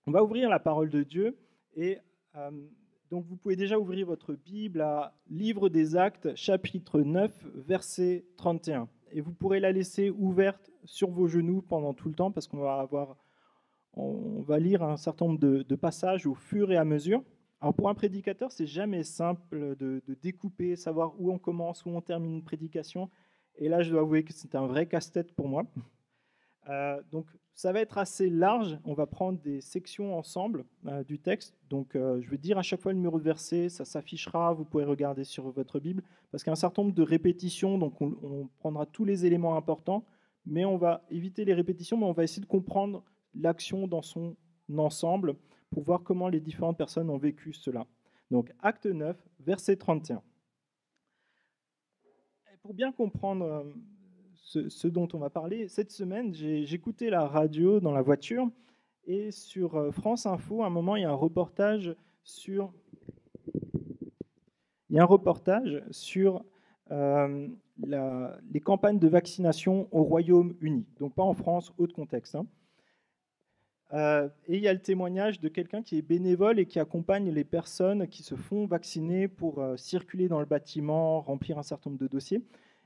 On va ouvrir la parole de Dieu et euh, donc vous pouvez déjà ouvrir votre Bible à Livre des Actes, chapitre 9, verset 31. Et vous pourrez la laisser ouverte sur vos genoux pendant tout le temps parce on va lire un certain nombre de passages au fur et à mesure. Alors pour un prédicateur, c'est jamais simple de découper, savoir où on commence, où on termine une prédication. Et là, je dois avouer que c'est un vrai casse-tête pour moi. Donc, ça va être assez large. On va prendre des sections ensemble du texte. Donc, je vais dire à chaque fois le numéro de verset. Ça s'affichera. Vous pouvez regarder sur votre Bible. Parce qu'il y a un certain nombre de répétitions. Donc, on prendra tous les éléments importants. Mais on va éviter les répétitions. Mais on va essayer de comprendre l'action dans son ensemble pour voir comment les différentes personnes ont vécu cela. Donc, acte 9, verset 31. Et pour bien comprendre ce dont on va parler, cette semaine, j'écoutais la radio dans la voiture et sur France Info, à un moment, sur, il y a un reportage sur les campagnes de vaccination au Royaume-Uni. Donc pas en France, autre contexte. Hein. Et il y a le témoignage de quelqu'un qui est bénévole et qui accompagne les personnes qui se font vacciner pour circuler dans le bâtiment, remplir un certain nombre de dossiers.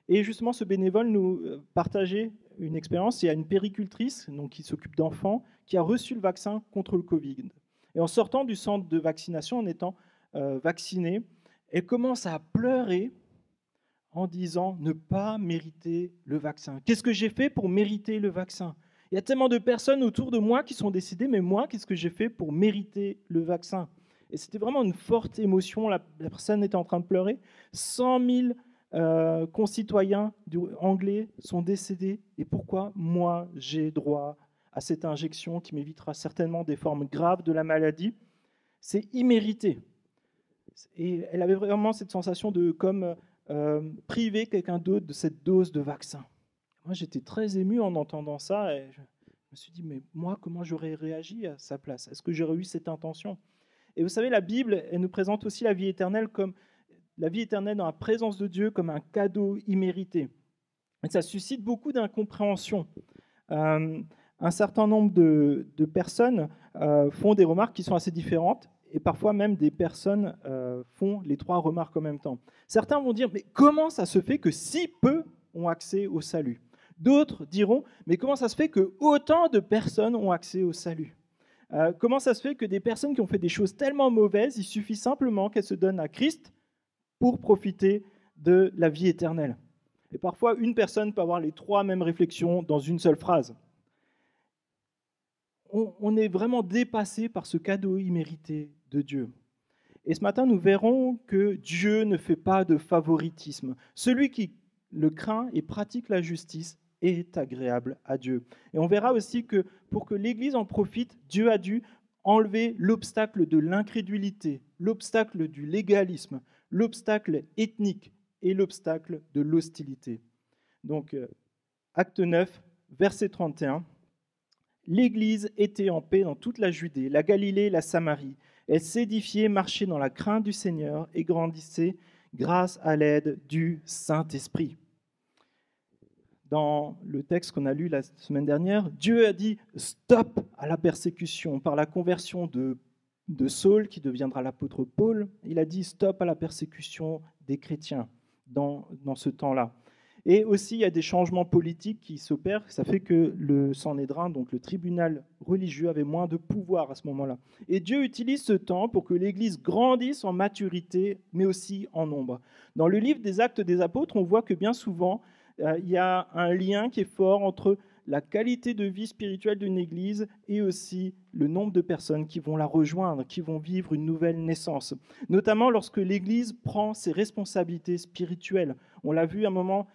Et justement, ce bénévole nous partageait une expérience. Il y a une péricultrice donc, qui s'occupe d'enfants qui a reçu le vaccin contre le Covid. Et en sortant du centre de vaccination, en étant vaccinée, elle commence à pleurer en disant ne pas mériter le vaccin. Qu'est-ce que j'ai fait pour mériter le vaccin? Il y a tellement de personnes autour de moi qui sont décédées, mais moi, qu'est-ce que j'ai fait pour mériter le vaccin? Et c'était vraiment une forte émotion. La personne était en train de pleurer. 100 000 concitoyens anglais sont décédés. Et pourquoi moi, j'ai droit à cette injection qui m'évitera certainement des formes graves de la maladie? C'est immérité. Et elle avait vraiment cette sensation de comme priver quelqu'un d'autre de cette dose de vaccin. Moi, j'étais très ému en entendant ça et je me suis dit, mais moi, comment j'aurais réagi à sa place? Est-ce que j'aurais eu cette intention? Et vous savez, la Bible, elle nous présente aussi la vie éternelle comme la vie éternelle dans la présence de Dieu comme un cadeau immérité. Et ça suscite beaucoup d'incompréhension. Euh, un certain nombre de personnes font des remarques qui sont assez différentes et parfois même des personnes font les trois remarques en même temps. Certains vont dire, mais comment ça se fait que si peu ont accès au salut? D'autres diront, mais comment ça se fait que autant de personnes ont accès au salut? Comment ça se fait que des personnes qui ont fait des choses tellement mauvaises, il suffit simplement qu'elles se donnent à Christ pour profiter de la vie éternelle? Et parfois, une personne peut avoir les trois mêmes réflexions dans une seule phrase. On est vraiment dépassé par ce cadeau immérité de Dieu. Et ce matin, nous verrons que Dieu ne fait pas de favoritisme. Celui qui le craint et pratique la justice est agréable à Dieu. Et on verra aussi que pour que l'Église en profite, Dieu a dû enlever l'obstacle de l'incrédulité, l'obstacle du légalisme, l'obstacle ethnique et l'obstacle de l'hostilité. Donc, acte 9, verset 31. L'Église était en paix dans toute la Judée, la Galilée et la Samarie. Elle s'édifiait, marchait dans la crainte du Seigneur et grandissait grâce à l'aide du Saint-Esprit. Dans le texte qu'on a lu la semaine dernière, Dieu a dit stop à la persécution par la conversion de Saul, qui deviendra l'apôtre Paul. Il a dit stop à la persécution des chrétiens dans ce temps-là. Et aussi, il y a des changements politiques qui s'opèrent. Ça fait que le Sanhédrin, donc le tribunal religieux, avait moins de pouvoir à ce moment-là. Et Dieu utilise ce temps pour que l'Église grandisse en maturité, mais aussi en nombre. Dans le livre des Actes des Apôtres, on voit que bien souvent, il y a un lien qui est fort entre la qualité de vie spirituelle d'une Église et aussi le nombre de personnes qui vont la rejoindre, qui vont vivre une nouvelle naissance. Notamment lorsque l'Église prend ses responsabilités spirituelles. On l'a vu à un moment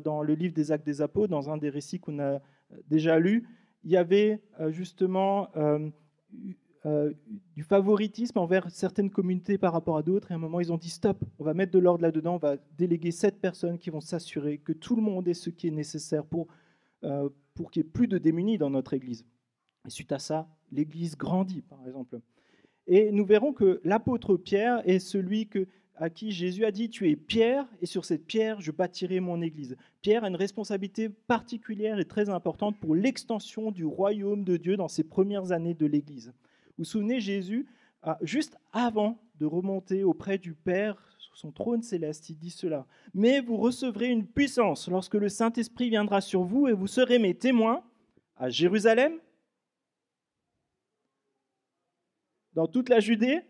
dans le livre des Actes des Apôtres, dans un des récits qu'on a déjà lus, il y avait justement du favoritisme envers certaines communautés par rapport à d'autres. Et à un moment, ils ont dit stop, on va mettre de l'ordre là-dedans, on va déléguer 7 personnes qui vont s'assurer que tout le monde ait ce qui est nécessaire pour qu'il n'y ait plus de démunis dans notre Église. Et suite à ça, l'Église grandit, par exemple. Et nous verrons que l'apôtre Pierre est celui à qui Jésus a dit « Tu es Pierre, et sur cette pierre, je bâtirai mon Église ». Pierre a une responsabilité particulière et très importante pour l'extension du royaume de Dieu dans ces premières années de l'Église. Vous vous souvenez, Jésus, juste avant de remonter auprès du Père sur son trône céleste, il dit cela. Mais vous recevrez une puissance lorsque le Saint-Esprit viendra sur vous et vous serez mes témoins à Jérusalem, dans toute la Judée,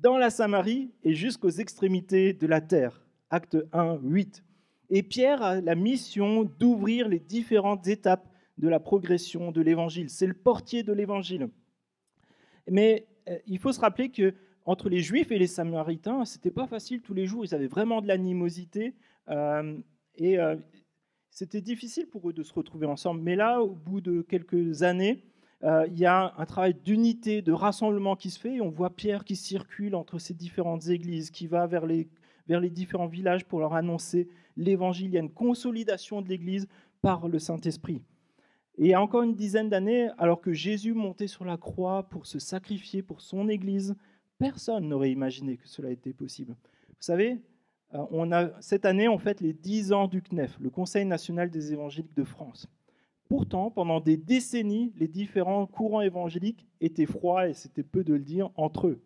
dans la Samarie et jusqu'aux extrémités de la terre. Acte 1, 8. Et Pierre a la mission d'ouvrir les différentes étapes de la progression de l'Évangile. C'est le portier de l'Évangile. Mais il faut se rappeler que entre les Juifs et les Samaritains, c'était pas facile tous les jours. Ils avaient vraiment de l'animosité et c'était difficile pour eux de se retrouver ensemble. Mais là, au bout de quelques années, il y a un travail d'unité, de rassemblement qui se fait. Et on voit Pierre qui circule entre ces différentes églises, qui va vers les différents villages pour leur annoncer l'Évangile. Il y a une consolidation de l'Église par le Saint-Esprit. Et il y a encore une dizaine d'années, alors que Jésus montait sur la croix pour se sacrifier pour son Église, personne n'aurait imaginé que cela était possible. Vous savez, cette année, on fête les 10 ans du CNEF, le Conseil national des évangéliques de France. Pourtant, pendant des décennies, les différents courants évangéliques étaient froids, et c'était peu de le dire, entre eux.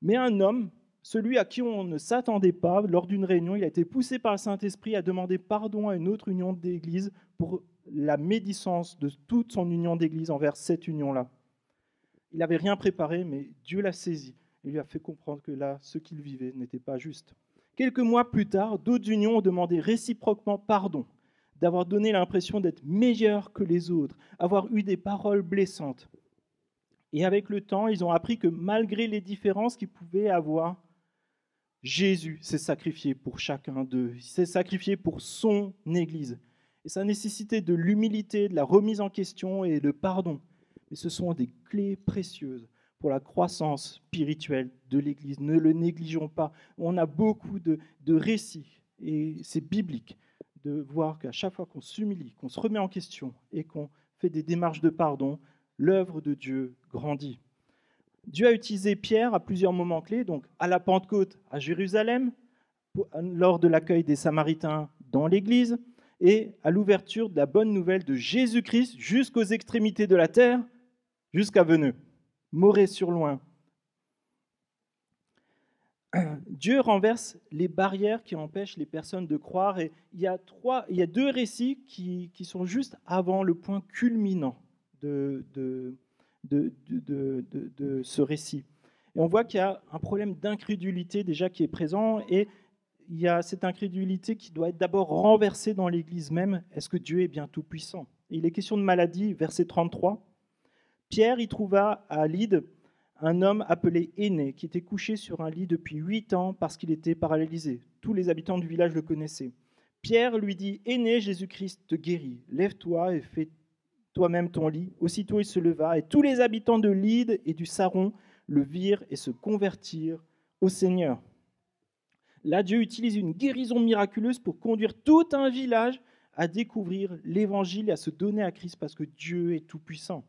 Mais un homme, celui à qui on ne s'attendait pas, lors d'une réunion, il a été poussé par le Saint-Esprit à demander pardon à une autre union d'église pour la médisance de toute son union d'église envers cette union-là. Il n'avait rien préparé, mais Dieu l'a saisi et lui a fait comprendre que là, ce qu'il vivait n'était pas juste. Quelques mois plus tard, d'autres unions ont demandé réciproquement pardon, d'avoir donné l'impression d'être meilleurs que les autres, avoir eu des paroles blessantes. Et avec le temps, ils ont appris que malgré les différences qu'ils pouvaient avoir, Jésus s'est sacrifié pour chacun d'eux. Il s'est sacrifié pour son Église. Et ça nécessitait de l'humilité, de la remise en question et le pardon. Mais ce sont des clés précieuses pour la croissance spirituelle de l'Église. Ne le négligeons pas. On a beaucoup de récits, et c'est biblique, de voir qu'à chaque fois qu'on s'humilie, qu'on se remet en question et qu'on fait des démarches de pardon, l'œuvre de Dieu grandit. Dieu a utilisé Pierre à plusieurs moments clés, donc à la Pentecôte à Jérusalem, lors de l'accueil des Samaritains dans l'Église, et à l'ouverture de la bonne nouvelle de Jésus-Christ jusqu'aux extrémités de la terre, jusqu'à Veneux, Moret-sur-Loing. Dieu renverse les barrières qui empêchent les personnes de croire, et il y a deux récits qui sont juste avant le point culminant de ce récit. Et on voit qu'il y a un problème d'incrédulité déjà qui est présent, et il y a cette incrédulité qui doit être d'abord renversée dans l'Église même. Est-ce que Dieu est bien tout-puissant? Et il est question de maladie, verset 33. Pierre y trouva à Lyde un homme appelé Énée, qui était couché sur un lit depuis 8 ans parce qu'il était paralysé. Tous les habitants du village le connaissaient. Pierre lui dit, « Énée, Jésus-Christ te guérit. Lève-toi et fais toi-même ton lit. » Aussitôt il se leva, et tous les habitants de Lyde et du Saron le virent et se convertirent au Seigneur. Là, Dieu utilise une guérison miraculeuse pour conduire tout un village à découvrir l'Évangile et à se donner à Christ parce que Dieu est tout-puissant.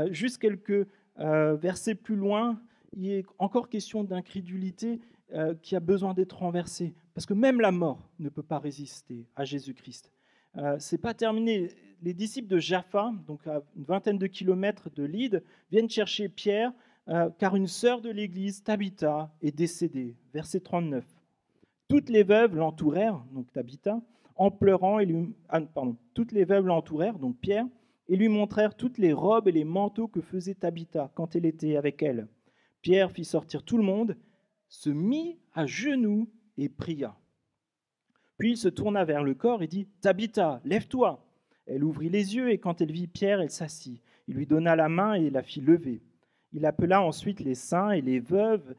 Juste quelques versets plus loin, il est encore question d'incrédulité qui a besoin d'être renversée parce que même la mort ne peut pas résister à Jésus-Christ. C'est pas terminé. Les disciples de Jaffa, donc à une vingtaine de kilomètres de Lyde, viennent chercher Pierre car une sœur de l'Église, Tabitha, est décédée. Verset 39. Toutes les veuves l'entourèrent, donc Tabitha, en pleurant, toutes les veuves l'entourèrent, donc Pierre, et lui montrèrent toutes les robes et les manteaux que faisait Tabitha quand elle était avec elle. Pierre fit sortir tout le monde, se mit à genoux et pria. Puis il se tourna vers le corps et dit, « Tabitha, lève-toi !» Elle ouvrit les yeux, et quand elle vit Pierre, elle s'assit. Il lui donna la main et la fit lever. Il appela ensuite les saints et les veuves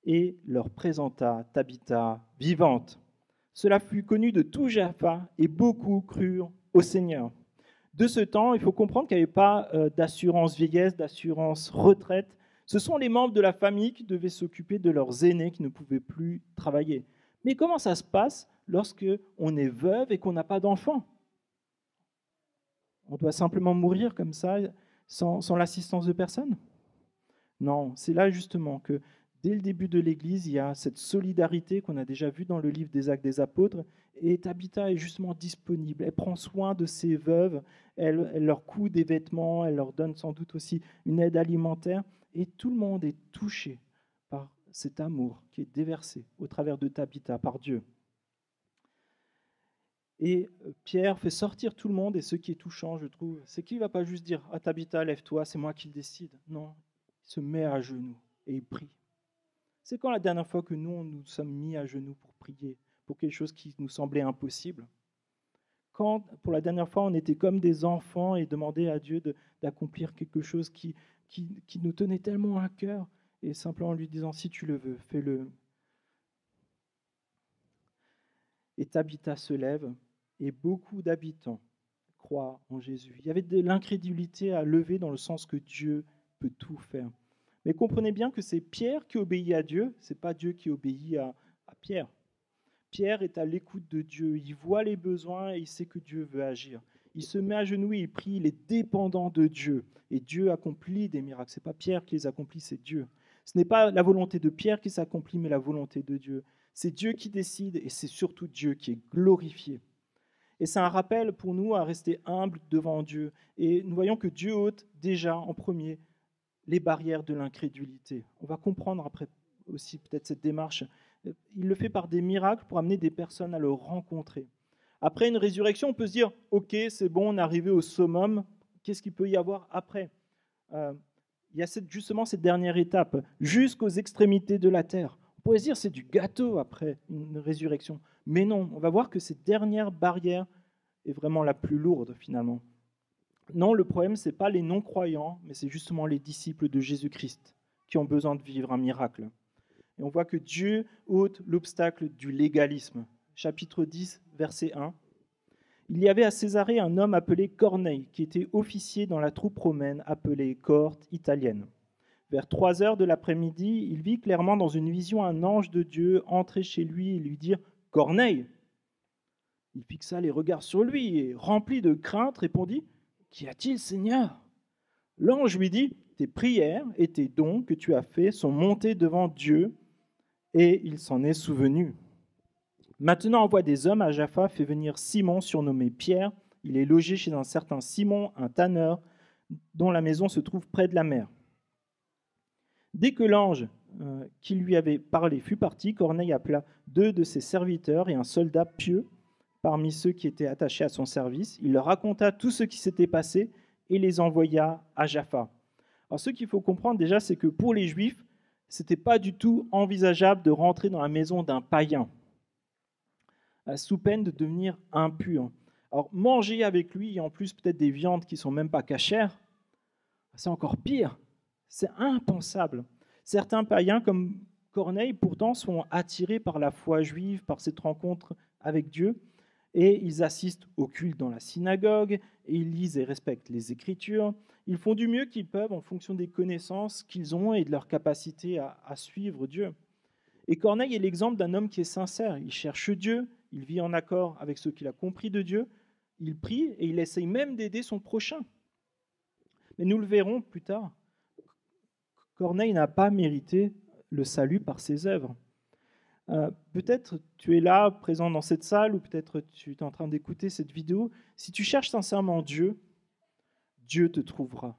et leur présenta Tabitha vivante. Cela fut connu de tout Jaffa, et beaucoup crurent au Seigneur. De ce temps, il faut comprendre qu'il n'y avait pas d'assurance vieillesse, d'assurance retraite. Ce sont les membres de la famille qui devaient s'occuper de leurs aînés qui ne pouvaient plus travailler. Mais comment ça se passe lorsque on est veuve et qu'on n'a pas d'enfant? On doit simplement mourir comme ça, sans l'assistance de personne? Non, c'est là justement que Dès le début de l'Église, il y a cette solidarité qu'on a déjà vue dans le livre des Actes des Apôtres. Et Tabitha est justement disponible. Elle prend soin de ses veuves, elle leur coud des vêtements, elle leur donne sans doute aussi une aide alimentaire. Et tout le monde est touché par cet amour qui est déversé au travers de Tabitha par Dieu. Et Pierre fait sortir tout le monde, et ce qui est touchant, je trouve, c'est qu'il ne va pas juste dire « Ah Tabitha, lève-toi, c'est moi qui le décide ». Non, il se met à genoux et il prie. C'est quand la dernière fois que nous sommes mis à genoux pour prier, pour quelque chose qui nous semblait impossible? Quand, pour la dernière fois, on était comme des enfants et demandait à Dieu d'accomplir quelque chose qui nous tenait tellement à cœur, et simplement en lui disant « Si tu le veux, fais-le ». Et Tabitha se lève, et beaucoup d'habitants croient en Jésus. Il y avait de l'incrédulité à lever dans le sens que Dieu peut tout faire. Mais comprenez bien que c'est Pierre qui obéit à Dieu, ce n'est pas Dieu qui obéit à Pierre. Pierre est à l'écoute de Dieu, il voit les besoins et il sait que Dieu veut agir. Il se met à genoux et il prie, il est dépendant de Dieu. Et Dieu accomplit des miracles. Ce n'est pas Pierre qui les accomplit, c'est Dieu. Ce n'est pas la volonté de Pierre qui s'accomplit, mais la volonté de Dieu. C'est Dieu qui décide et c'est surtout Dieu qui est glorifié. Et c'est un rappel pour nous à rester humbles devant Dieu. Et nous voyons que Dieu ôte déjà en premier les barrières de l'incrédulité. On va comprendre après aussi peut-être cette démarche. Il le fait par des miracles pour amener des personnes à le rencontrer. Après une résurrection, on peut se dire « Ok, c'est bon, on est arrivé au summum. Qu'est-ce qu'il peut y avoir après ?» Il y a justement cette dernière étape, jusqu'aux extrémités de la terre. On pourrait se dire c'est du gâteau après une résurrection. Mais non, on va voir que cette dernière barrière est vraiment la plus lourde finalement. Non, le problème, ce n'est pas les non-croyants, mais c'est justement les disciples de Jésus-Christ qui ont besoin de vivre un miracle. Et on voit que Dieu ôte l'obstacle du légalisme. Chapitre 10, verset 1. Il y avait à Césarée un homme appelé Corneille, qui était officier dans la troupe romaine appelée cohorte italienne. Vers 3 heures de l'après-midi, il vit clairement dans une vision un ange de Dieu entrer chez lui et lui dire « Corneille !» Il fixa les regards sur lui et, rempli de crainte, répondit « Qu'y a-t-il, Seigneur ?» L'ange lui dit « Tes prières et tes dons que tu as faits sont montés devant Dieu, et il s'en est souvenu. Maintenant envoie des hommes à Jaffa, fais venir Simon, surnommé Pierre. Il est logé chez un certain Simon, un tanneur, dont la maison se trouve près de la mer. » Dès que l'ange qui lui avait parlé fut parti, Corneille appela 2 de ses serviteurs et un soldat pieux parmi ceux qui étaient attachés à son service. Il leur raconta tout ce qui s'était passé et les envoya à Jaffa. Alors ce qu'il faut comprendre déjà, c'est que pour les Juifs, ce n'était pas du tout envisageable de rentrer dans la maison d'un païen, sous peine de devenir impur. Alors manger avec lui, et en plus peut-être des viandes qui ne sont même pas cachères, c'est encore pire. C'est impensable. Certains païens, comme Corneille, pourtant, sont attirés par la foi juive, par cette rencontre avec Dieu, et ils assistent au culte dans la synagogue, et ils lisent et respectent les Écritures. Ils font du mieux qu'ils peuvent en fonction des connaissances qu'ils ont et de leur capacité à suivre Dieu. Et Corneille est l'exemple d'un homme qui est sincère. Il cherche Dieu, il vit en accord avec ce qu'il a compris de Dieu, il prie et il essaye même d'aider son prochain. Mais nous le verrons plus tard, Corneille n'a pas mérité le salut par ses œuvres. Peut-être tu es là, présent dans cette salle, ou peut-être tu es en train d'écouter cette vidéo. Si tu cherches sincèrement Dieu, Dieu te trouvera.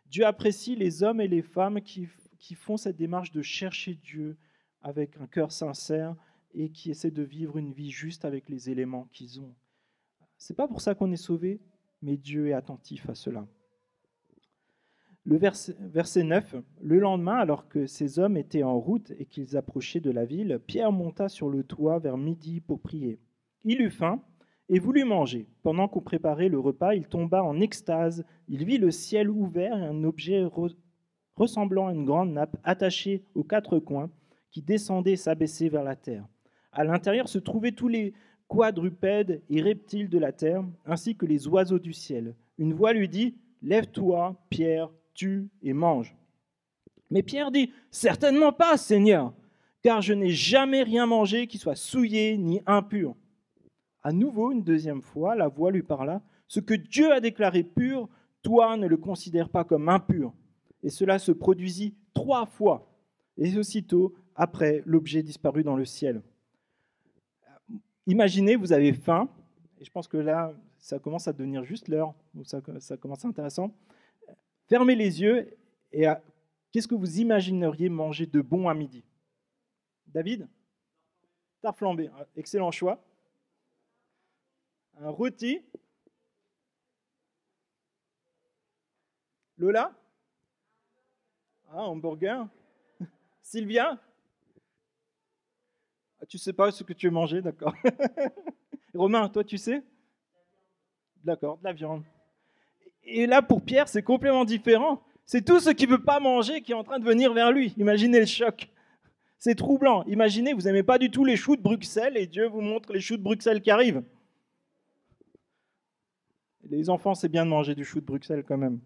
Dieu apprécie les hommes et les femmes qui font cette démarche de chercher Dieu avec un cœur sincère et qui essaient de vivre une vie juste avec les éléments qu'ils ont. Ce n'est pas pour ça qu'on est sauvé, mais Dieu est attentif à cela. Le verset 9, le lendemain, alors que ces hommes étaient en route et qu'ils approchaient de la ville, Pierre monta sur le toit vers midi pour prier. Il eut faim et voulut manger. Pendant qu'on préparait le repas, il tomba en extase. Il vit le ciel ouvert et un objet ressemblant à une grande nappe attachée aux 4 coins qui descendait et s'abaissait vers la terre. À l'intérieur se trouvaient tous les quadrupèdes et reptiles de la terre, ainsi que les oiseaux du ciel. Une voix lui dit « Lève-toi, Pierre, tue et mange. » Mais Pierre dit « Certainement pas, Seigneur, car je n'ai jamais rien mangé qui soit souillé ni impur. » À nouveau, une deuxième fois, la voix lui parla « Ce que Dieu a déclaré pur, toi ne le considères pas comme impur. » Et cela se produisit 3 fois. Et aussitôt, après, l'objet disparut dans le ciel. Imaginez, vous avez faim, et je pense que là, ça commence à devenir juste l'heure, où ça commence à être intéressant. Fermez les yeux et qu'est-ce que vous imagineriez manger de bon à midi? David? Tarte flambée, excellent choix. Un rôti? Lola? Un hamburger? Sylvia? Tu sais pas ce que tu veux manger, d'accord. Romain, toi tu sais? D'accord, de la viande. Et là, pour Pierre, c'est complètement différent. C'est tout ce qu'il ne veut pas manger qui est en train de venir vers lui. Imaginez le choc. C'est troublant. Imaginez, vous n'aimez pas du tout les choux de Bruxelles et Dieu vous montre les choux de Bruxelles qui arrivent. Les enfants, c'est bien de manger du chou de Bruxelles quand même.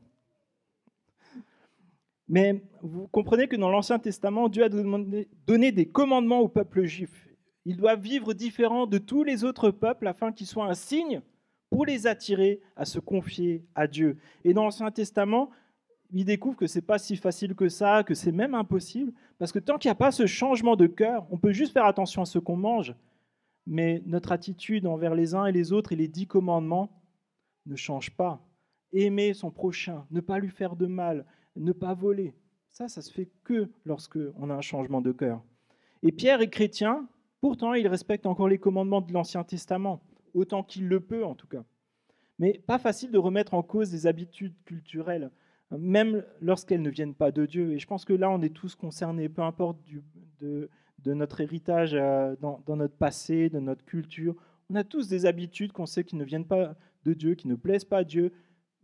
Mais vous comprenez que dans l'Ancien Testament, Dieu a donné des commandements au peuple juif. Ils doivent vivre différents de tous les autres peuples afin qu'ils soient un signe pour les attirer à se confier à Dieu. Et dans l'Ancien Testament, ils découvrent que ce n'est pas si facile que ça, que c'est même impossible, parce que tant qu'il n'y a pas ce changement de cœur, on peut juste faire attention à ce qu'on mange, mais notre attitude envers les uns et les autres et les 10 commandements ne change pas. Aimer son prochain, ne pas lui faire de mal, ne pas voler, ça se fait que lorsqu'on a un changement de cœur. Et Pierre est chrétien, pourtant il respecte encore les commandements de l'Ancien Testament, autant qu'il le peut en tout cas. Mais pas facile de remettre en cause des habitudes culturelles, même lorsqu'elles ne viennent pas de Dieu. Et je pense que là, on est tous concernés, peu importe de notre héritage dans notre passé, de notre culture. On a tous des habitudes qu'on sait qui ne viennent pas de Dieu, qui ne plaisent pas à Dieu,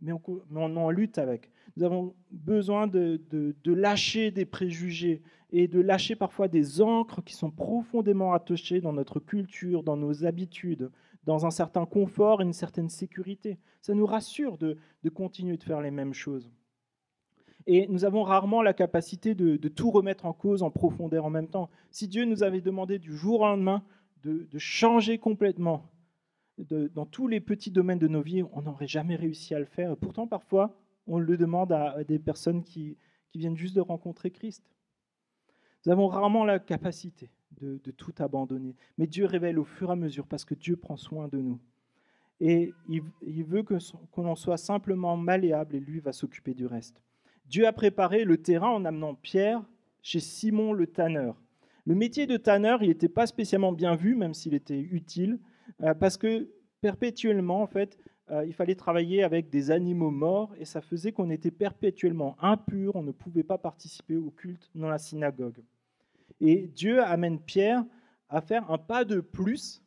mais on en lutte avec. Nous avons besoin de lâcher des préjugés et de lâcher parfois des ancres qui sont profondément attachées dans notre culture, dans nos habitudes, dans un certain confort et une certaine sécurité. Ça nous rassure de continuer de faire les mêmes choses. Et nous avons rarement la capacité de tout remettre en cause en profondeur en même temps. Si Dieu nous avait demandé du jour au lendemain de changer complètement dans tous les petits domaines de nos vies, on n'aurait jamais réussi à le faire. Et pourtant, parfois, on le demande à des personnes qui viennent juste de rencontrer Christ. Nous avons rarement la capacité de tout abandonner. Mais Dieu révèle au fur et à mesure parce que Dieu prend soin de nous. Et il veut qu'on en soit simplement malléable et lui va s'occuper du reste. Dieu a préparé le terrain en amenant Pierre chez Simon le tanneur. Le métier de tanneur, il n'était pas spécialement bien vu, même s'il était utile, parce que perpétuellement, en fait, il fallait travailler avec des animaux morts et ça faisait qu'on était perpétuellement impur, on ne pouvait pas participer au culte dans la synagogue. Et Dieu amène Pierre à faire un pas de plus,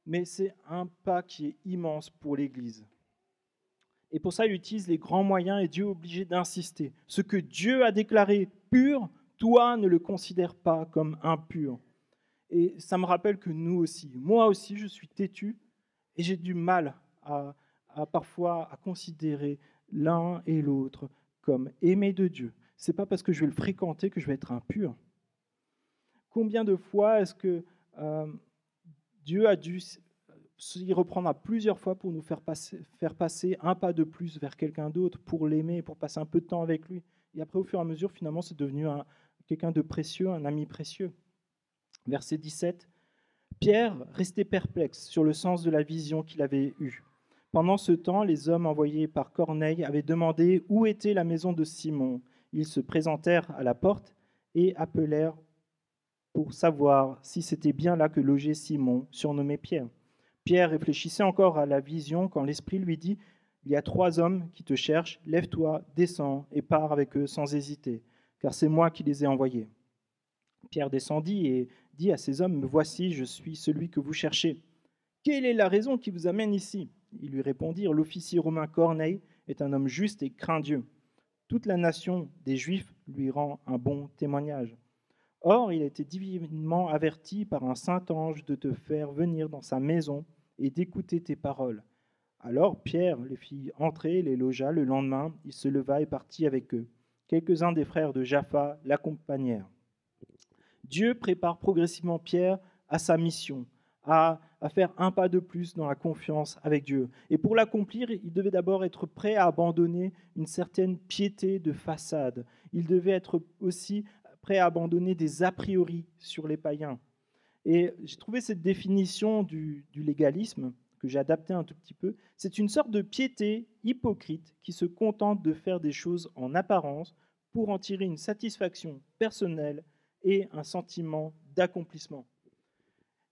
mais c'est un pas qui est immense pour l'Église. Et pour ça, il utilise les grands moyens et Dieu est obligé d'insister. Ce que Dieu a déclaré pur, toi ne le considères pas comme impur. Et ça me rappelle que nous aussi, moi aussi, je suis têtu et j'ai du mal à parfois à considérer l'un et l'autre comme aimés de Dieu. Ce n'est pas parce que je vais le fréquenter que je vais être impur. Combien de fois est-ce que Dieu a dû s'y reprendre à plusieurs fois pour nous faire passer un pas de plus vers quelqu'un d'autre, pour l'aimer, pour passer un peu de temps avec lui. Et après, au fur et à mesure, finalement, c'est devenu quelqu'un de précieux, un ami précieux. Verset 17. Pierre restait perplexe sur le sens de la vision qu'il avait eue. Pendant ce temps, les hommes envoyés par Corneille avaient demandé où était la maison de Simon. Ils se présentèrent à la porte et appelèrent pour savoir si c'était bien là que logeait Simon, surnommé Pierre. Pierre réfléchissait encore à la vision quand l'Esprit lui dit « Il y a 3 hommes qui te cherchent, lève-toi, descends et pars avec eux sans hésiter, car c'est moi qui les ai envoyés. » Pierre descendit et dit à ces hommes « Me voici, je suis celui que vous cherchez. Quelle est la raison qui vous amène ici ?» Ils lui répondirent « L'officier romain Corneille est un homme juste et craint Dieu. Toute la nation des Juifs lui rend un bon témoignage. Or, il a été divinement averti par un saint ange de te faire venir dans sa maison et d'écouter tes paroles. » Alors Pierre les fit entrer, les logea. Le lendemain, il se leva et partit avec eux. Quelques-uns des frères de Jaffa l'accompagnèrent. Dieu prépare progressivement Pierre à sa mission, à faire un pas de plus dans la confiance avec Dieu. Et pour l'accomplir, il devait d'abord être prêt à abandonner une certaine piété de façade. Il devait être aussi prêt à abandonner des a priori sur les païens. Et j'ai trouvé cette définition du légalisme, que j'ai adaptée un tout petit peu. C'est une sorte de piété hypocrite qui se contente de faire des choses en apparence pour en tirer une satisfaction personnelle et un sentiment d'accomplissement.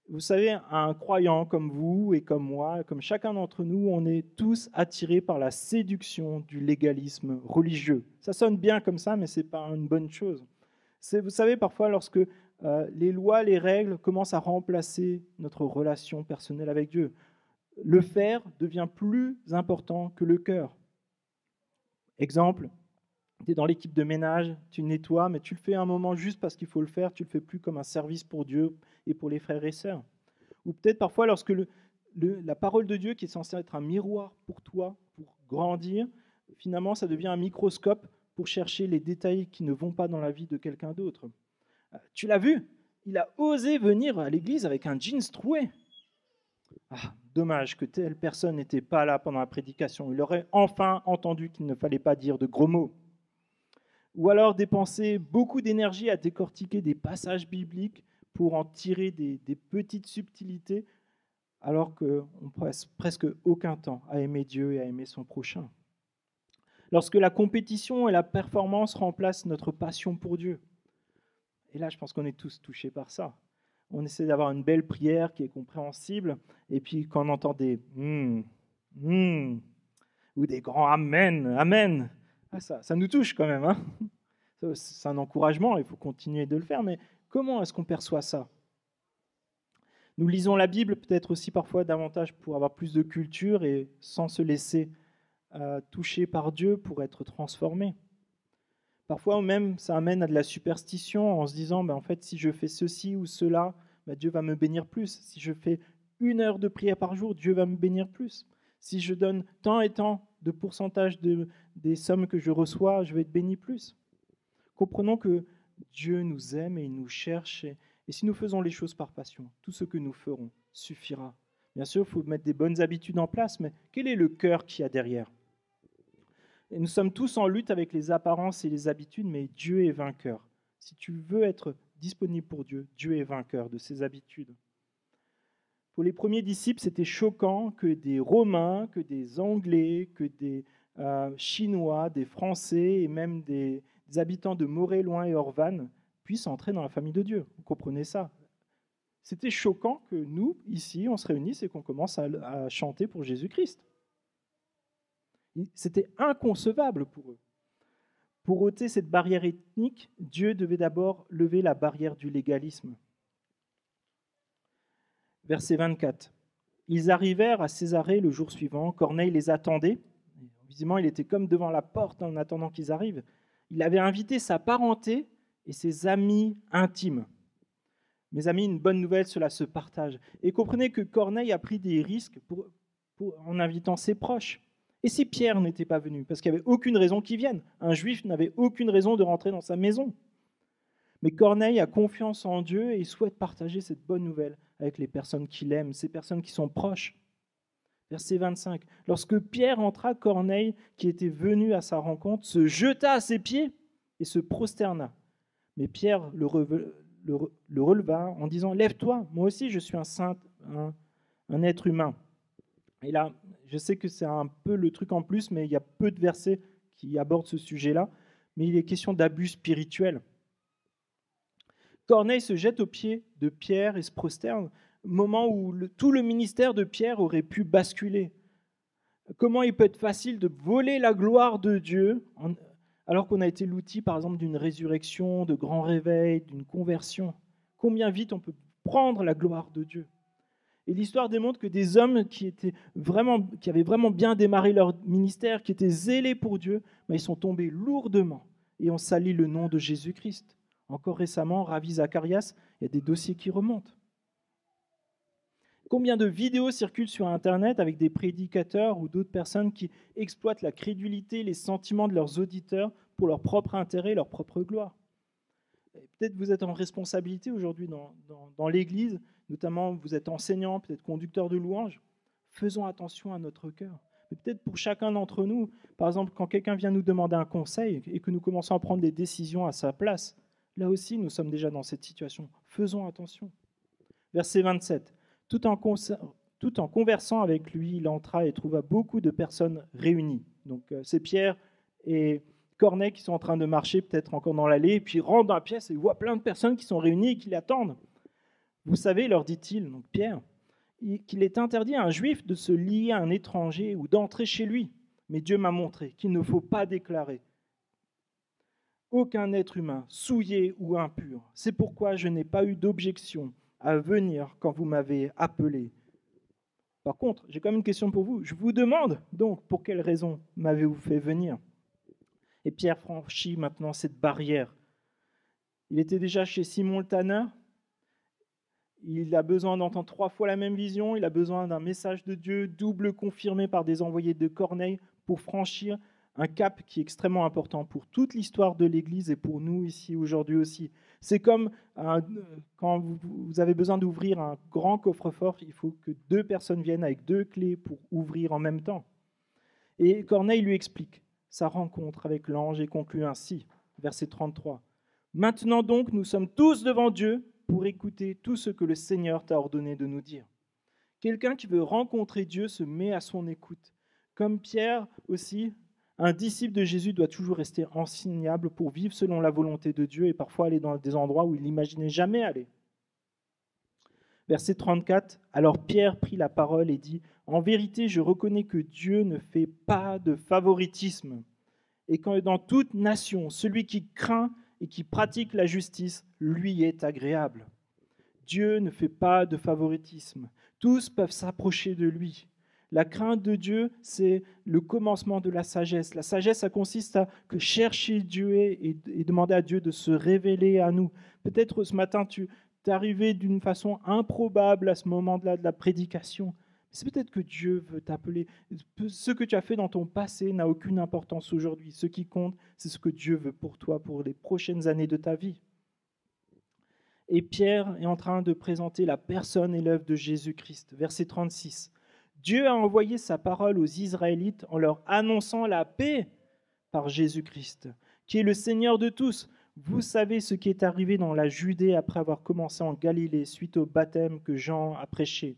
Vous savez, un croyant comme vous et comme moi, comme chacun d'entre nous, on est tous attirés par la séduction du légalisme religieux. Ça sonne bien comme ça, mais ce n'est pas une bonne chose. Vous savez, parfois, lorsque les lois, les règles commencent à remplacer notre relation personnelle avec Dieu, le faire devient plus important que le cœur. Exemple, tu es dans l'équipe de ménage, tu nettoies, mais tu le fais un moment juste parce qu'il faut le faire, tu ne le fais plus comme un service pour Dieu et pour les frères et sœurs. Ou peut-être parfois lorsque la parole de Dieu qui est censée être un miroir pour toi, pour grandir, finalement ça devient un microscope pour chercher les détails qui ne vont pas dans la vie de quelqu'un d'autre. Tu l'as vu, il a osé venir à l'église avec un jeans troué. Ah, dommage que telle personne n'était pas là pendant la prédication. Il aurait enfin entendu qu'il ne fallait pas dire de gros mots. Ou alors dépenser beaucoup d'énergie à décortiquer des passages bibliques pour en tirer des petites subtilités, alors qu'on passe presque aucun temps à aimer Dieu et à aimer son prochain. Lorsque la compétition et la performance remplacent notre passion pour Dieu. Et là, je pense qu'on est tous touchés par ça. On essaie d'avoir une belle prière qui est compréhensible, et puis quand on entend des ou des grands amen, amen, ça nous touche quand même. Hein, c'est un encouragement, il faut continuer de le faire, mais comment est-ce qu'on perçoit ça? Nous lisons la Bible peut-être aussi parfois davantage pour avoir plus de culture et sans se laisser toucher par Dieu pour être transformé. Parfois même, ça amène à de la superstition en se disant, en fait, si je fais ceci ou cela, Dieu va me bénir plus. Si je fais 1 heure de prière par jour, Dieu va me bénir plus. Si je donne tant et tant de pourcentage des sommes que je reçois, je vais être béni plus. Comprenons que Dieu nous aime et il nous cherche. Et si nous faisons les choses par passion, tout ce que nous ferons suffira. Bien sûr, il faut mettre des bonnes habitudes en place, mais quel est le cœur qu'il y a derrière? Et nous sommes tous en lutte avec les apparences et les habitudes, mais Dieu est vainqueur. Si tu veux être disponible pour Dieu, Dieu est vainqueur de ses habitudes. Pour les premiers disciples, c'était choquant que des Romains, que des Anglais, que des Chinois, des Français et même des habitants de Moret-Loing et Orvannes puissent entrer dans la famille de Dieu. Vous comprenez ça? C'était choquant que nous, ici, on se réunisse et qu'on commence à chanter pour Jésus-Christ. C'était inconcevable pour eux. Pour ôter cette barrière ethnique, Dieu devait d'abord lever la barrière du légalisme. Verset 24. Ils arrivèrent à Césarée le jour suivant. Corneille les attendait. Visiblement, il était comme devant la porte en attendant qu'ils arrivent. Il avait invité sa parenté et ses amis intimes. Mes amis, une bonne nouvelle, cela se partage. Et comprenez que Corneille a pris des risques en invitant ses proches. Et si Pierre n'était pas venu? Parce qu'il n'y avait aucune raison qu'il vienne. Un juif n'avait aucune raison de rentrer dans sa maison. Mais Corneille a confiance en Dieu et il souhaite partager cette bonne nouvelle avec les personnes qu'il aime, ces personnes qui sont proches. Verset 25. Lorsque Pierre entra, Corneille, qui était venu à sa rencontre, se jeta à ses pieds et se prosterna. Mais Pierre le releva en disant « Lève-toi, moi aussi je suis un être humain. » Et là, je sais que c'est un peu le truc en plus, mais il y a peu de versets qui abordent ce sujet-là. Mais il est question d'abus spirituel. Corneille se jette aux pieds de Pierre et se prosterne, moment où tout le ministère de Pierre aurait pu basculer. Comment il peut être facile de voler la gloire de Dieu alors qu'on a été l'outil, par exemple, d'une résurrection, de grands réveils, d'une conversion? Combien vite on peut prendre la gloire de Dieu? Et l'histoire démontre que des hommes qui avaient vraiment bien démarré leur ministère, qui étaient zélés pour Dieu, ils sont tombés lourdement et ont sali le nom de Jésus-Christ. Encore récemment, Ravi Zacharias, il y a des dossiers qui remontent. Combien de vidéos circulent sur Internet avec des prédicateurs ou d'autres personnes qui exploitent la crédulité, les sentiments de leurs auditeurs pour leur propre intérêt, leur propre gloire? Peut-être vous êtes en responsabilité aujourd'hui dans l'Église, notamment vous êtes enseignant, peut-être conducteur de louanges. Faisons attention à notre cœur. Mais peut-être pour chacun d'entre nous, par exemple, quand quelqu'un vient nous demander un conseil et que nous commençons à prendre des décisions à sa place, Là aussi, nous sommes déjà dans cette situation. Faisons attention. Verset 27. Tout en conversant avec lui, il entra et trouva beaucoup de personnes réunies. Donc, c'est Pierre et Corneille qui sont en train de marcher, peut-être encore dans l'allée, et puis il rentre dans la pièce et il voit plein de personnes qui sont réunies et qui l'attendent. Vous savez, leur dit-il, donc Pierre, qu'il est interdit à un juif de se lier à un étranger ou d'entrer chez lui. Mais Dieu m'a montré qu'il ne faut pas déclarer aucun être humain souillé ou impur. C'est pourquoi je n'ai pas eu d'objection à venir quand vous m'avez appelé. Par contre, j'ai quand même une question pour vous. Je vous demande donc pour quelle raison m'avez-vous fait venir? Et Pierre franchit maintenant cette barrière. Il était déjà chez Simon le tanneur. Il a besoin d'entendre 3 fois la même vision. Il a besoin d'un message de Dieu double confirmé par des envoyés de Corneille pour franchir un cap qui est extrêmement important pour toute l'histoire de l'Église et pour nous ici aujourd'hui aussi. C'est comme quand vous avez besoin d'ouvrir un grand coffre-fort, il faut que 2 personnes viennent avec 2 clés pour ouvrir en même temps. Et Corneille lui explique sa rencontre avec l'ange et conclut ainsi, verset 33. Maintenant donc, nous sommes tous devant Dieu pour écouter tout ce que le Seigneur t'a ordonné de nous dire. Quelqu'un qui veut rencontrer Dieu se met à son écoute. Comme Pierre aussi, un disciple de Jésus doit toujours rester enseignable pour vivre selon la volonté de Dieu et parfois aller dans des endroits où il n'imaginait jamais aller. Verset 34, alors Pierre prit la parole et dit, « En vérité, je reconnais que Dieu ne fait pas de favoritisme, et quand dans toute nation, celui qui craint et qui pratique la justice, lui est agréable. Dieu ne fait pas de favoritisme. Tous peuvent s'approcher de lui. La crainte de Dieu, c'est le commencement de la sagesse. La sagesse, ça consiste à chercher Dieu et demander à Dieu de se révéler à nous. Peut-être ce matin, tu es arrivé d'une façon improbable à ce moment-là de la prédication. C'est peut-être que Dieu veut t'appeler. Ce que tu as fait dans ton passé n'a aucune importance aujourd'hui. Ce qui compte, c'est ce que Dieu veut pour toi, pour les prochaines années de ta vie. Et Pierre est en train de présenter la personne et l'œuvre de Jésus-Christ. Verset 36. Dieu a envoyé sa parole aux Israélites en leur annonçant la paix par Jésus-Christ, qui est le Seigneur de tous. Vous savez ce qui est arrivé dans la Judée après avoir commencé en Galilée suite au baptême que Jean a prêché.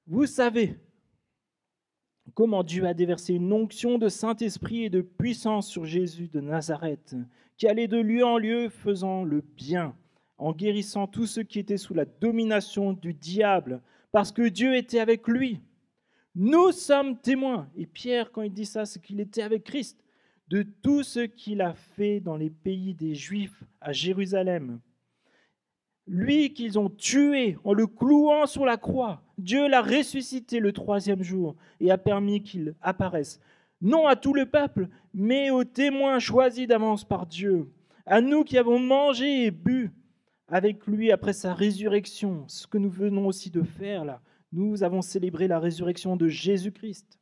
Vous savez comment Dieu a déversé une onction de Saint-Esprit et de puissance sur Jésus de Nazareth, qui allait de lieu en lieu faisant le bien, en guérissant tous ceux qui étaient sous la domination du diable, parce que Dieu était avec lui. Nous sommes témoins. Et Pierre, quand il dit ça, c'est qu'il était avec Christ, de tout ce qu'il a fait dans les pays des Juifs à Jérusalem. Lui qu'ils ont tué en le clouant sur la croix. Dieu l'a ressuscité le 3e jour et a permis qu'il apparaisse, non à tout le peuple, mais aux témoins choisis d'avance par Dieu, à nous qui avons mangé et bu avec lui après sa résurrection, ce que nous venons aussi de faire là. Nous avons célébré la résurrection de Jésus-Christ.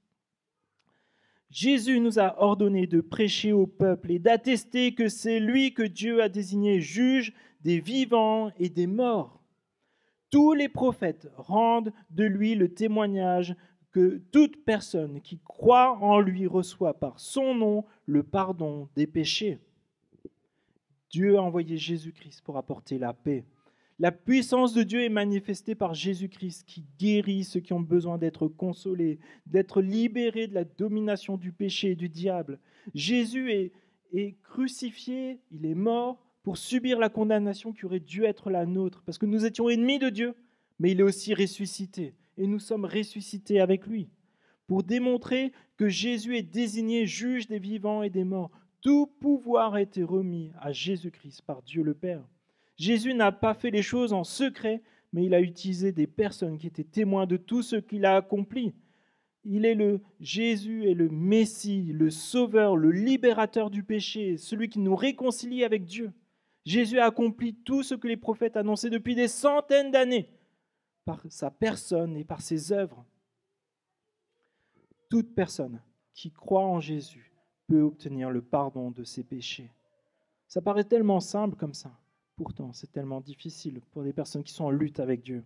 Jésus nous a ordonné de prêcher au peuple et d'attester que c'est lui que Dieu a désigné juge des vivants et des morts. Tous les prophètes rendent de lui le témoignage que toute personne qui croit en lui reçoit par son nom le pardon des péchés. Dieu a envoyé Jésus-Christ pour apporter la paix. La puissance de Dieu est manifestée par Jésus-Christ qui guérit ceux qui ont besoin d'être consolés, d'être libérés de la domination du péché et du diable. Jésus est crucifié, il est mort pour subir la condamnation qui aurait dû être la nôtre, parce que nous étions ennemis de Dieu, mais il est aussi ressuscité, et nous sommes ressuscités avec lui, pour démontrer que Jésus est désigné juge des vivants et des morts. Tout pouvoir a été remis à Jésus-Christ par Dieu le Père. Jésus n'a pas fait les choses en secret, mais il a utilisé des personnes qui étaient témoins de tout ce qu'il a accompli. Jésus est le Messie, le Sauveur, le libérateur du péché, celui qui nous réconcilie avec Dieu. Jésus a accompli tout ce que les prophètes annonçaient depuis des centaines d'années par sa personne et par ses œuvres. Toute personne qui croit en Jésus peut obtenir le pardon de ses péchés. Ça paraît tellement simple comme ça. Pourtant, c'est tellement difficile pour des personnes qui sont en lutte avec Dieu.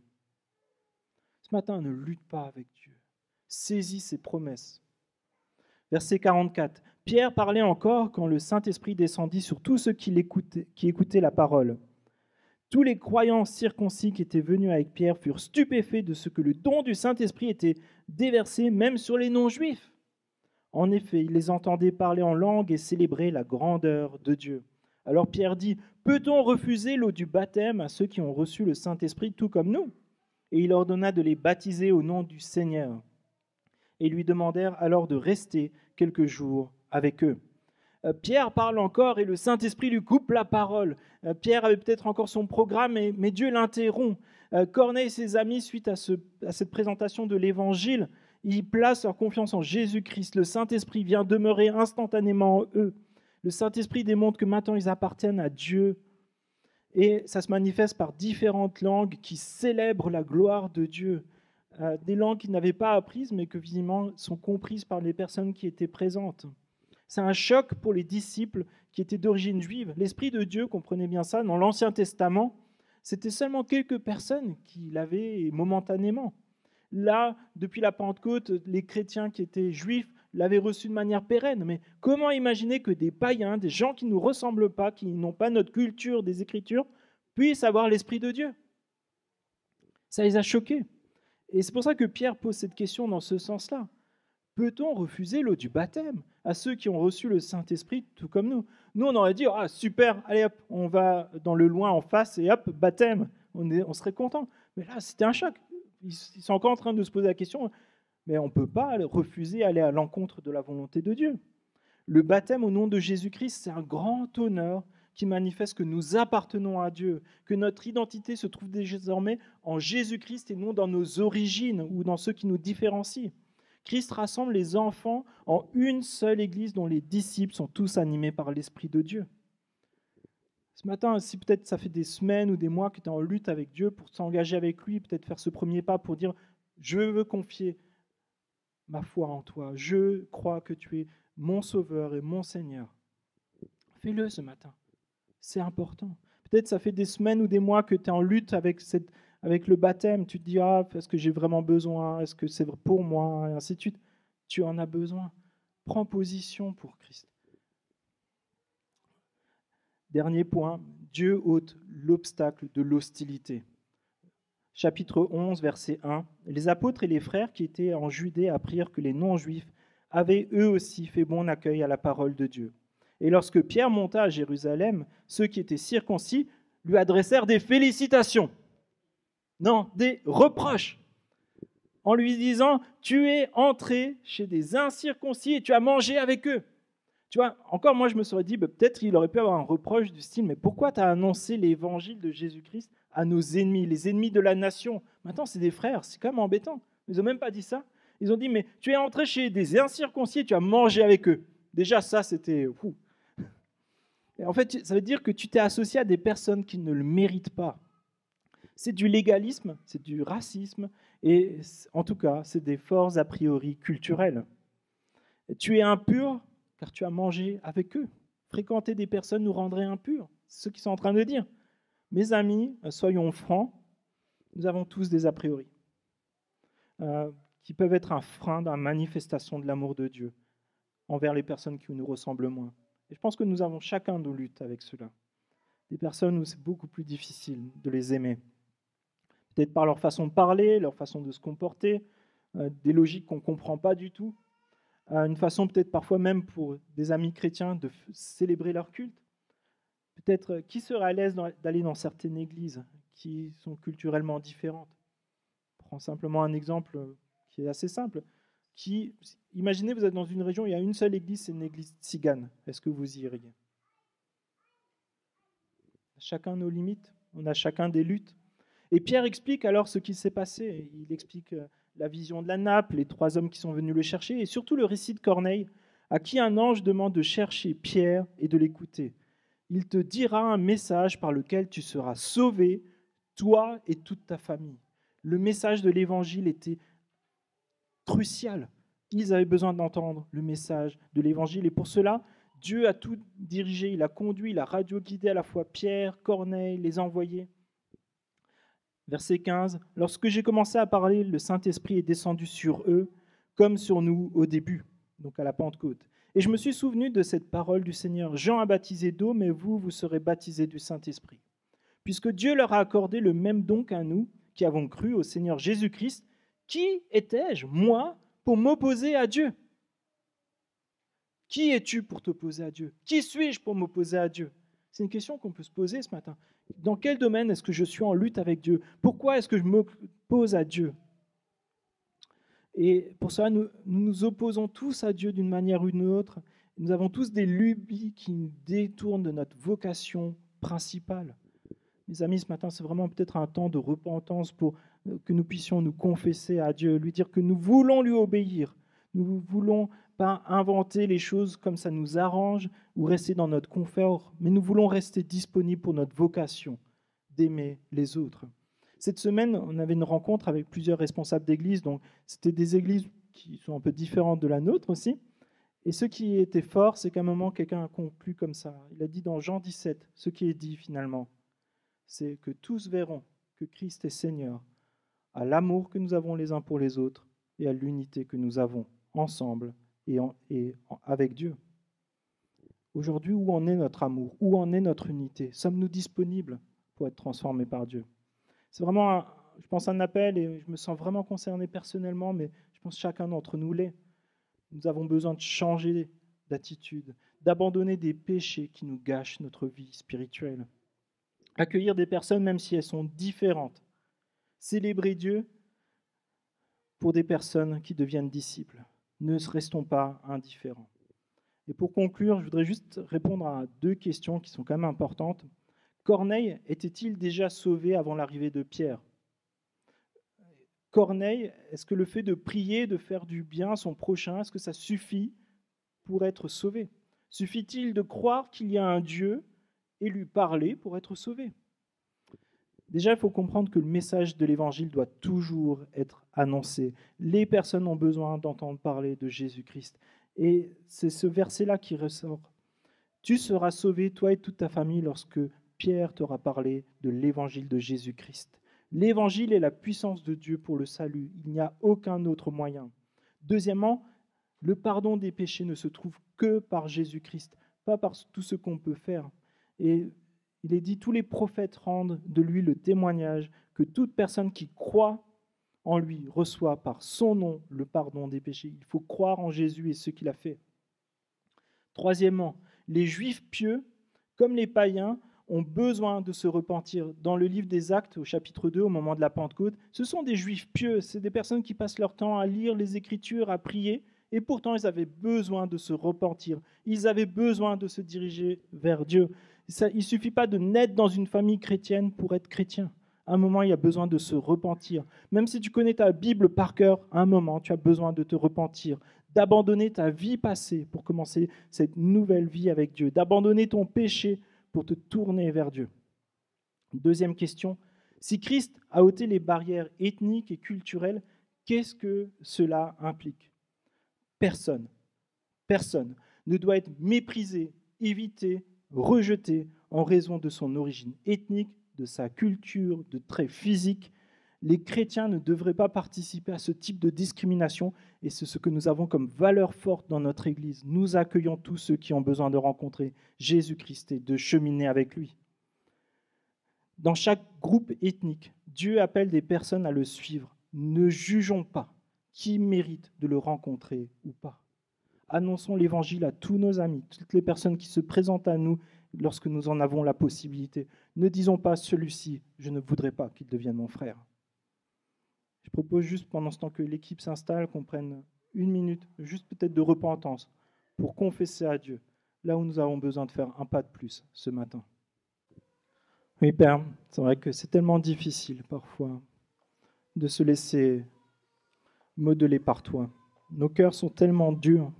Ce matin, ne lutte pas avec Dieu. Saisis ses promesses. Verset 44. Pierre parlait encore quand le Saint-Esprit descendit sur tous ceux qui écoutaient la parole. Tous les croyants circoncis qui étaient venus avec Pierre furent stupéfaits de ce que le don du Saint-Esprit était déversé même sur les non-juifs. En effet, ils les entendaient parler en langue et célébrer la grandeur de Dieu. Alors Pierre dit, peut-on refuser l'eau du baptême à ceux qui ont reçu le Saint-Esprit tout comme nous? Et il ordonna de les baptiser au nom du Seigneur. Et lui demandèrent alors de rester quelques jours avec eux. Pierre parle encore et le Saint-Esprit lui coupe la parole. Pierre avait peut-être encore son programme, mais Dieu l'interrompt. Corneille et ses amis, suite à cette présentation de l'Évangile, ils placent leur confiance en Jésus-Christ. Le Saint-Esprit vient demeurer instantanément en eux. Le Saint-Esprit démontre que maintenant ils appartiennent à Dieu. Et ça se manifeste par différentes langues qui célèbrent la gloire de Dieu. Des langues qu'ils n'avaient pas apprises, mais que visiblement sont comprises par les personnes qui étaient présentes. C'est un choc pour les disciples qui étaient d'origine juive. L'Esprit de Dieu, comprenez bien ça, dans l'Ancien Testament, c'était seulement quelques personnes qui l'avaient momentanément. Là, depuis la Pentecôte, les chrétiens qui étaient juifs l'avaient reçu de manière pérenne. Mais comment imaginer que des païens, des gens qui ne nous ressemblent pas, qui n'ont pas notre culture des Écritures, puissent avoir l'Esprit de Dieu? Ça les a choqués. Et c'est pour ça que Pierre pose cette question dans ce sens-là. Peut-on refuser l'eau du baptême à ceux qui ont reçu le Saint-Esprit tout comme nous? Nous, on aurait dit, ah super, allez hop, on va dans le loin en face et hop, baptême, on serait content. Mais là, c'était un choc. Ils sont encore en train de se poser la question, mais on ne peut pas refuser aller à l'encontre de la volonté de Dieu. Le baptême au nom de Jésus-Christ, c'est un grand honneur qui manifeste que nous appartenons à Dieu, que notre identité se trouve désormais en Jésus-Christ et non dans nos origines ou dans ceux qui nous différencient. Christ rassemble les enfants en une seule église dont les disciples sont tous animés par l'Esprit de Dieu. Ce matin, si peut-être ça fait des semaines ou des mois que tu es en lutte avec Dieu pour s'engager avec lui, peut-être faire ce premier pas pour dire « Je veux confier ma foi en toi, je crois que tu es mon Sauveur et mon Seigneur ». Fais-le ce matin, c'est important. Peut-être ça fait des semaines ou des mois que tu es en lutte avec le baptême, tu te dis, ah, est-ce que j'ai vraiment besoin? Est-ce que c'est pour moi? Et ainsi de suite. Tu en as besoin. Prends position pour Christ. Dernier point, Dieu ôte l'obstacle de l'hostilité. Chapitre 11, verset 1. Les apôtres et les frères qui étaient en Judée apprirent que les non-juifs avaient eux aussi fait bon accueil à la parole de Dieu. Et lorsque Pierre monta à Jérusalem, ceux qui étaient circoncis lui adressèrent des félicitations. Non, des reproches, en lui disant, tu es entré chez des incirconcis et tu as mangé avec eux. Tu vois, encore moi je me serais dit, peut-être il aurait pu avoir un reproche du style, mais pourquoi tu as annoncé l'évangile de Jésus-Christ à nos ennemis, les ennemis de la nation? Maintenant c'est des frères, c'est quand même embêtant. Ils n'ont même pas dit ça. Ils ont dit, mais tu es entré chez des incirconcis et tu as mangé avec eux. Déjà ça c'était fou. Et en fait, ça veut dire que tu t'es associé à des personnes qui ne le méritent pas. C'est du légalisme, c'est du racisme, et en tout cas, c'est des forts a priori culturels. Tu es impur car tu as mangé avec eux. Fréquenter des personnes nous rendrait impurs. C'est ce qu'ils sont en train de dire. Mes amis, soyons francs, nous avons tous des a priori qui peuvent être un frein dans la manifestation de l'amour de Dieu envers les personnes qui nous ressemblent moins. Et je pense que nous avons chacun nos luttes avec cela. Des personnes où c'est beaucoup plus difficile de les aimer. Peut-être par leur façon de parler, leur façon de se comporter, des logiques qu'on ne comprend pas du tout, une façon peut-être parfois même pour des amis chrétiens de célébrer leur culte. Peut-être qui serait à l'aise d'aller dans certaines églises qui sont culturellement différentes. Je prends simplement un exemple qui est assez simple. Imaginez, vous êtes dans une région, il y a une seule église, c'est une église tzigane. Est-ce que vous y iriez? Chacun nos limites, on a chacun des luttes. Et Pierre explique alors ce qui s'est passé. Il explique la vision de la nappe, les 3 hommes qui sont venus le chercher, et surtout le récit de Corneille, à qui un ange demande de chercher Pierre et de l'écouter. Il te dira un message par lequel tu seras sauvé, toi et toute ta famille. Le message de l'Évangile était crucial. Ils avaient besoin d'entendre le message de l'Évangile, et pour cela, Dieu a tout dirigé, il a conduit, il a radio-guidé à la fois Pierre, Corneille, les envoyés. Verset 15, « Lorsque j'ai commencé à parler, le Saint-Esprit est descendu sur eux, comme sur nous au début. donc à la Pentecôte. Et je me suis souvenu de cette parole du Seigneur. Jean a baptisé d'eau, mais vous, vous serez baptisés du Saint-Esprit. Puisque Dieu leur a accordé le même don qu'à nous, qui avons cru au Seigneur Jésus-Christ, qui étais-je, moi, pour m'opposer à Dieu? Qui es-tu pour t'opposer à Dieu? Qui suis-je pour m'opposer à Dieu? C'est une question qu'on peut se poser ce matin. Dans quel domaine est-ce que je suis en lutte avec Dieu? Pourquoi est-ce que je m'oppose à Dieu? Et pour cela, nous nous opposons tous à Dieu d'une manière ou d'une autre. Nous avons tous des lubies qui nous détournent de notre vocation principale. Mes amis, ce matin, c'est vraiment peut-être un temps de repentance pour que nous puissions nous confesser à Dieu, lui dire que nous voulons lui obéir. Nous ne voulons pas inventer les choses comme ça nous arrange ou rester dans notre confort, mais nous voulons rester disponibles pour notre vocation d'aimer les autres. Cette semaine, on avait une rencontre avec plusieurs responsables d'églises, donc c'était des églises qui sont un peu différentes de la nôtre aussi. Et ce qui était fort, c'est qu'à un moment, quelqu'un a conclu comme ça. Il a dit dans Jean 17, ce qui est dit finalement, c'est que tous verront que Christ est Seigneur, à l'amour que nous avons les uns pour les autres et à l'unité que nous avons ensemble et avec Dieu. Aujourd'hui, où en est notre amour? Où en est notre unité? Sommes-nous disponibles pour être transformés par Dieu? C'est vraiment, je pense, un appel et je me sens vraiment concerné personnellement, mais je pense que chacun d'entre nous l'est. Nous avons besoin de changer d'attitude, d'abandonner des péchés qui nous gâchent notre vie spirituelle. Accueillir des personnes même si elles sont différentes. Célébrer Dieu pour des personnes qui deviennent disciples. Ne restons pas indifférents. Et pour conclure, je voudrais juste répondre à 2 questions qui sont quand même importantes. Corneille était-il déjà sauvé avant l'arrivée de Pierre? Corneille, est-ce que le fait de prier, de faire du bien à son prochain, est-ce que ça suffit pour être sauvé? Suffit-il de croire qu'il y a un Dieu et lui parler pour être sauvé? Déjà, il faut comprendre que le message de l'Évangile doit toujours être annoncé. Les personnes ont besoin d'entendre parler de Jésus-Christ. Et c'est ce verset-là qui ressort. Tu seras sauvé, toi et toute ta famille, lorsque Pierre t'aura parlé de l'Évangile de Jésus-Christ. L'Évangile est la puissance de Dieu pour le salut. Il n'y a aucun autre moyen. Deuxièmement, le pardon des péchés ne se trouve que par Jésus-Christ, pas par tout ce qu'on peut faire. Et il est dit, tous les prophètes rendent de lui le témoignage que toute personne qui croit en lui reçoit par son nom le pardon des péchés. Il faut croire en Jésus et ce qu'il a fait. Troisièmement, les Juifs pieux, comme les païens, ont besoin de se repentir. Dans le livre des Actes, au chapitre 2, au moment de la Pentecôte, ce sont des Juifs pieux, c'est des personnes qui passent leur temps à lire les Écritures, à prier, et pourtant ils avaient besoin de se repentir. Ils avaient besoin de se diriger vers Dieu. Il ne suffit pas de naître dans une famille chrétienne pour être chrétien. À un moment, il y a besoin de se repentir. Même si tu connais ta Bible par cœur, à un moment, tu as besoin de te repentir, d'abandonner ta vie passée pour commencer cette nouvelle vie avec Dieu, d'abandonner ton péché pour te tourner vers Dieu. Deuxième question, si Christ a ôté les barrières ethniques et culturelles, qu'est-ce que cela implique? Personne ne doit être méprisé, évité, rejeté en raison de son origine ethnique, de sa culture, de traits physiques. Les chrétiens ne devraient pas participer à ce type de discrimination et c'est ce que nous avons comme valeur forte dans notre Église. Nous accueillons tous ceux qui ont besoin de rencontrer Jésus-Christ et de cheminer avec lui. Dans chaque groupe ethnique, Dieu appelle des personnes à le suivre. Ne jugeons pas qui mérite de le rencontrer ou pas. Annonçons l'Évangile à tous nos amis, toutes les personnes qui se présentent à nous lorsque nous en avons la possibilité. Ne disons pas celui-ci, je ne voudrais pas qu'il devienne mon frère. Je propose juste pendant ce temps que l'équipe s'installe, qu'on prenne 1 minute, juste peut-être de repentance, pour confesser à Dieu, là où nous avons besoin de faire un pas de plus ce matin. Oui, Père, c'est vrai que c'est tellement difficile parfois de se laisser modeler par toi. Nos cœurs sont tellement durs.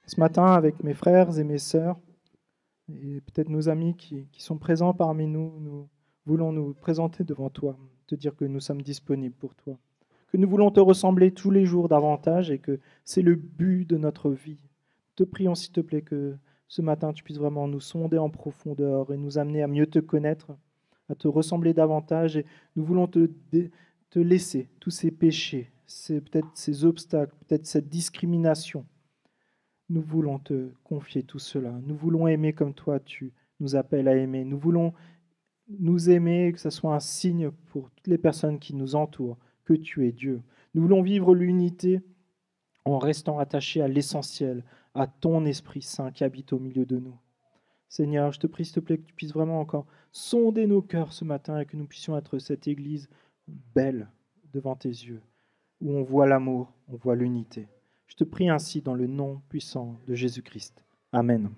Ce matin, avec mes frères et mes sœurs, et peut-être nos amis qui sont présents parmi nous, nous voulons nous présenter devant toi, te dire que nous sommes disponibles pour toi, que nous voulons te ressembler tous les jours davantage et que c'est le but de notre vie. Te prions, s'il te plaît, que ce matin, tu puisses vraiment nous sonder en profondeur et nous amener à mieux te connaître, à te ressembler davantage. Et nous voulons te laisser tous ces péchés, peut-être ces obstacles, peut-être cette discrimination, Nous voulons te confier tout cela. Nous voulons aimer comme toi, tu nous appelles à aimer. Nous voulons nous aimer, que ce soit un signe pour toutes les personnes qui nous entourent, que tu es Dieu. Nous voulons vivre l'unité en restant attachés à l'essentiel, à ton Esprit Saint qui habite au milieu de nous. Seigneur, je te prie, s'il te plaît, que tu puisses vraiment encore sonder nos cœurs ce matin et que nous puissions être cette Église belle devant tes yeux, où on voit l'amour, on voit l'unité. Je te prie ainsi dans le nom puissant de Jésus-Christ. Amen.